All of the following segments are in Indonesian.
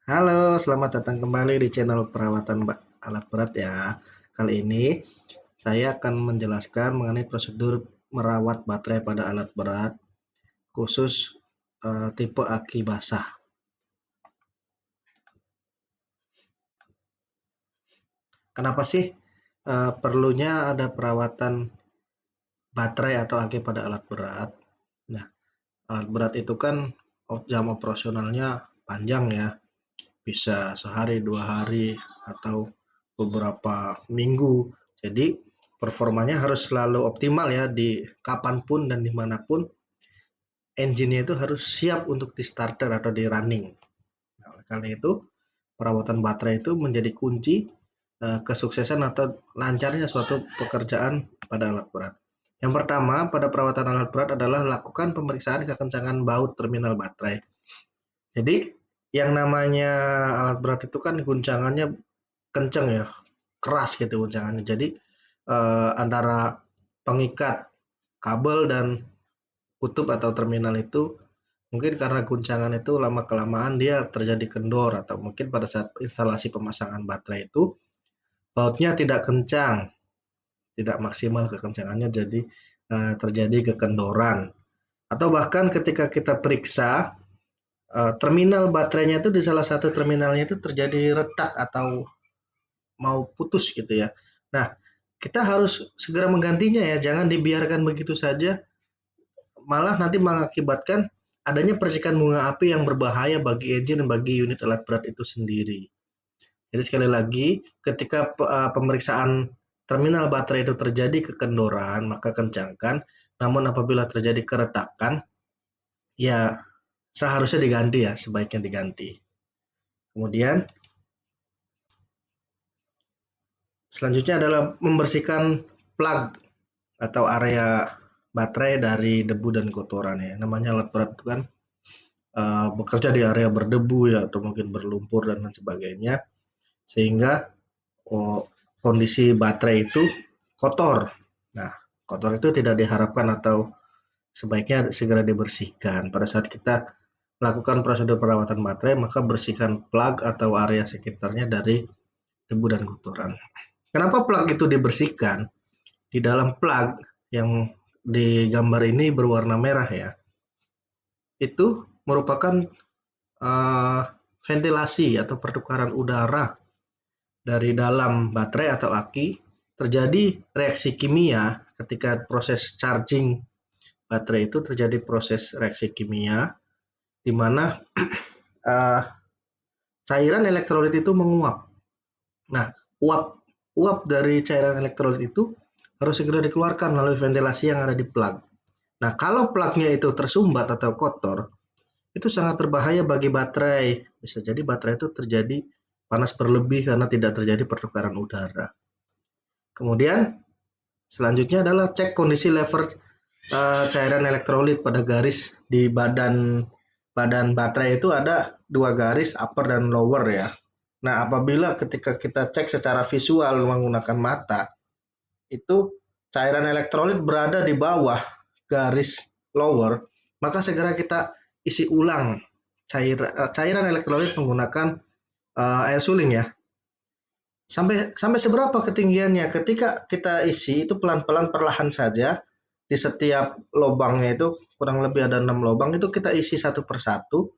Halo, selamat datang kembali di channel perawatan alat berat ya. Kali ini saya akan menjelaskan mengenai prosedur merawat baterai pada alat berat khusus tipe aki basah. Kenapa sih perlunya ada perawatan baterai atau aki pada alat berat? Nah, alat berat itu kan jam operasionalnya panjang ya, bisa sehari, 2 hari, atau beberapa minggu. Jadi performanya harus selalu optimal ya di kapanpun dan dimanapun engine-nya itu harus siap untuk di starter atau di running. Nah, karena itu perawatan baterai itu menjadi kunci kesuksesan atau lancarnya suatu pekerjaan pada alat berat. Yang pertama pada perawatan alat berat adalah lakukan pemeriksaan kekencangan baut terminal baterai. Jadi yang namanya alat berat itu kan guncangannya kenceng ya, keras gitu guncangannya. Jadi antara pengikat kabel dan kutub atau terminal itu mungkin karena guncangan itu lama kelamaan dia terjadi kendor, atau mungkin pada saat instalasi pemasangan baterai itu bautnya tidak kencang, tidak maksimal kekencangannya, jadi terjadi kekendoran. Atau bahkan ketika kita periksa terminal baterainya itu di salah satu terminalnya itu terjadi retak atau mau putus gitu ya. Nah, kita harus segera menggantinya ya, jangan dibiarkan begitu saja, malah nanti mengakibatkan adanya percikan bunga api yang berbahaya bagi engine dan bagi unit alat berat itu sendiri. Jadi sekali lagi, ketika pemeriksaan terminal baterai itu terjadi kekendoran, maka kencangkan. Namun apabila terjadi keretakan, ya seharusnya diganti ya, sebaiknya diganti. Kemudian selanjutnya adalah membersihkan plug atau area baterai dari debu dan kotoran ya. Namanya alat berat itu kan bekerja di area berdebu ya, atau mungkin berlumpur dan lain sebagainya, sehingga oh, kondisi baterai itu kotor. Nah, kotor itu tidak diharapkan atau sebaiknya segera dibersihkan. Pada saat kita lakukan prosedur perawatan baterai, maka bersihkan plug atau area sekitarnya dari debu dan kotoran. Kenapa plug itu dibersihkan? Di dalam plug yang di gambar ini berwarna merah ya, itu merupakan uh, ventilasi atau pertukaran udara dari dalam baterai atau aki. Terjadi reaksi kimia ketika proses charging baterai, itu terjadi proses reaksi kimia di mana uh, cairan elektrolit itu menguap. Nah, uap uap dari cairan elektrolit itu harus segera dikeluarkan melalui ventilasi yang ada di plug. Nah, kalau plugnya itu tersumbat atau kotor, itu sangat berbahaya bagi baterai. Bisa jadi baterai itu terjadi panas berlebih karena tidak terjadi pertukaran udara. Kemudian selanjutnya adalah cek kondisi level cairan elektrolit pada garis di badan badan baterai. Itu ada dua garis, upper dan lower ya. Nah, apabila ketika kita cek secara visual menggunakan mata, itu cairan elektrolit berada di bawah garis lower, maka segera kita isi ulang cairan elektrolit menggunakan air suling ya. Sampai sampai seberapa ketinggiannya? Ketika kita isi itu pelan-pelan, perlahan saja, di setiap lubangnya itu kurang lebih ada 6 lubang, itu kita isi satu persatu,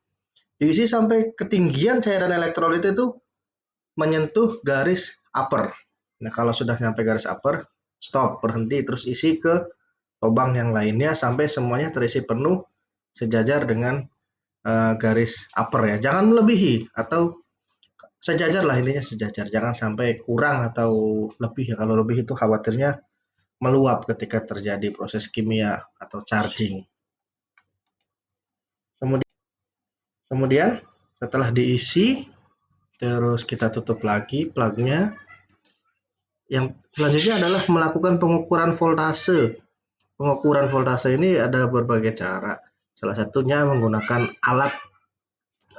diisi sampai ketinggian cairan elektrolit itu menyentuh garis upper. Nah, kalau sudah nyampe garis upper, stop, berhenti, terus isi ke lubang yang lainnya sampai semuanya terisi penuh sejajar dengan garis upper ya. Jangan melebihi, atau sejajar lah, intinya sejajar. Jangan sampai kurang atau lebih ya. Kalau lebih itu khawatirnya meluap ketika terjadi proses kimia atau charging. Kemudian, kemudian setelah diisi, terus kita tutup lagi plugnya. Yang selanjutnya adalah melakukan pengukuran voltase. Pengukuran voltase ini ada berbagai cara. Salah satunya menggunakan alat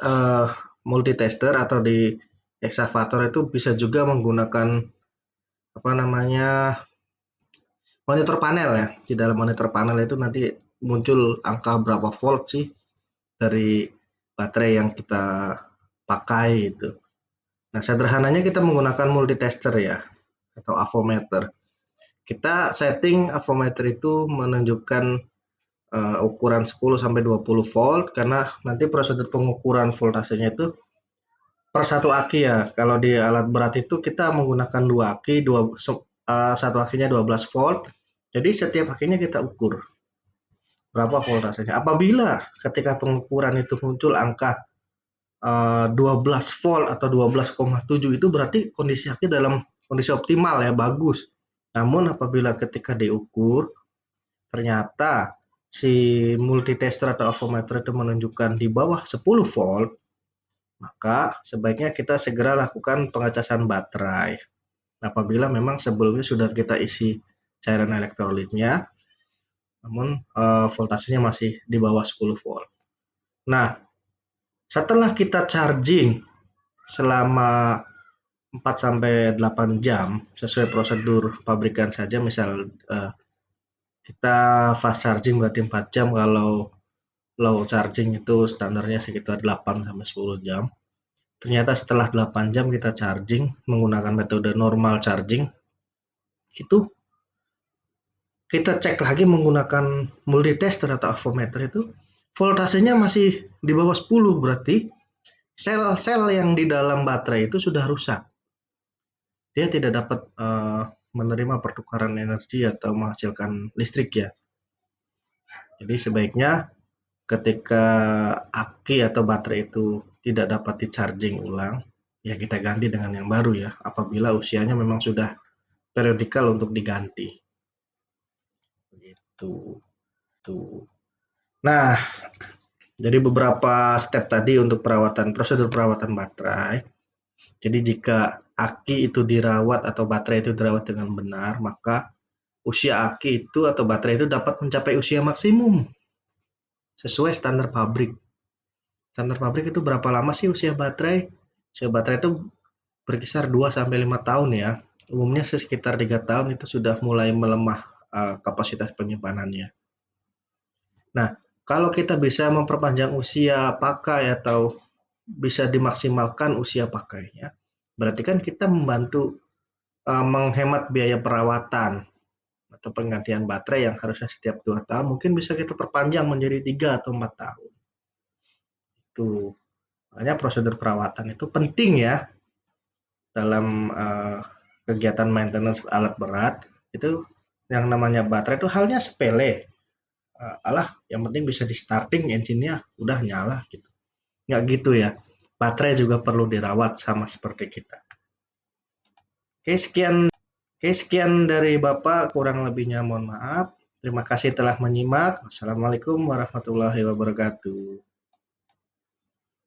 uh, multitester, atau di eksavator itu bisa juga menggunakan apa namanya monitor panel ya. Di dalam monitor panel itu nanti muncul angka berapa volt sih dari baterai yang kita pakai itu. Nah, sederhananya kita menggunakan multitester ya, atau avometer. Kita setting avometer itu menunjukkan ukuran 10 sampai 20 volt, karena nanti prosedur pengukuran voltasenya itu per satu aki ya. Kalau di alat berat itu kita menggunakan dua aki, satu akinya 12 volt. Jadi setiap akinya kita ukur berapa voltasenya. Apabila ketika pengukuran itu muncul angka 12 volt atau 12,7, itu berarti kondisi aki dalam kondisi optimal ya, bagus. Namun apabila ketika diukur ternyata si multitester atau avometer itu menunjukkan di bawah 10 volt, maka sebaiknya kita segera lakukan pengecasan baterai. Apabila memang sebelumnya sudah kita isi cairan elektrolitnya, namun voltasenya masih di bawah 10 volt. Nah, setelah kita charging selama 4 sampai 8 jam sesuai prosedur pabrikan saja, misal kita fast charging berarti 4 jam, kalau low charging itu standarnya sekitar 8 sampai 10 jam. Ternyata setelah 8 jam kita charging menggunakan metode normal charging, itu kita cek lagi menggunakan multitester atau avometer, itu voltasenya masih di bawah 10, berarti sel-sel yang di dalam baterai itu sudah rusak. Dia tidak dapat menerima pertukaran energi atau menghasilkan listrik ya. Jadi sebaiknya ketika aki atau baterai itu tidak dapat di-charging ulang, ya kita ganti dengan yang baru ya, apabila usianya memang sudah periodikal untuk diganti. Begitu. Tuh. Nah, jadi beberapa step tadi untuk prosedur perawatan baterai. Jadi jika aki itu dirawat atau baterai itu dirawat dengan benar, maka usia aki itu atau baterai itu dapat mencapai usia maksimum sesuai standar pabrik. Standar pabrik itu berapa lama sih usia baterai? Usia baterai itu berkisar 2 sampai 5 tahun ya. Umumnya sekitar 3 tahun itu sudah mulai melemah kapasitas penyimpanannya. Nah, kalau kita bisa memperpanjang usia pakai atau bisa dimaksimalkan usia pakainya, berarti kan kita membantu menghemat biaya perawatan atau penggantian baterai yang harusnya setiap 2 tahun, mungkin bisa kita perpanjang menjadi 3 atau 4 tahun. Itu. Makanya prosedur perawatan itu penting ya dalam kegiatan maintenance alat berat. Itu yang namanya baterai itu halnya sepele. Yang penting bisa di starting engine-nya udah nyala gitu. Nggak gitu ya. Baterai juga perlu dirawat sama seperti kita. Oke, sekian dari Bapak, kurang lebihnya mohon maaf. Terima kasih telah menyimak. Wassalamualaikum warahmatullahi wabarakatuh.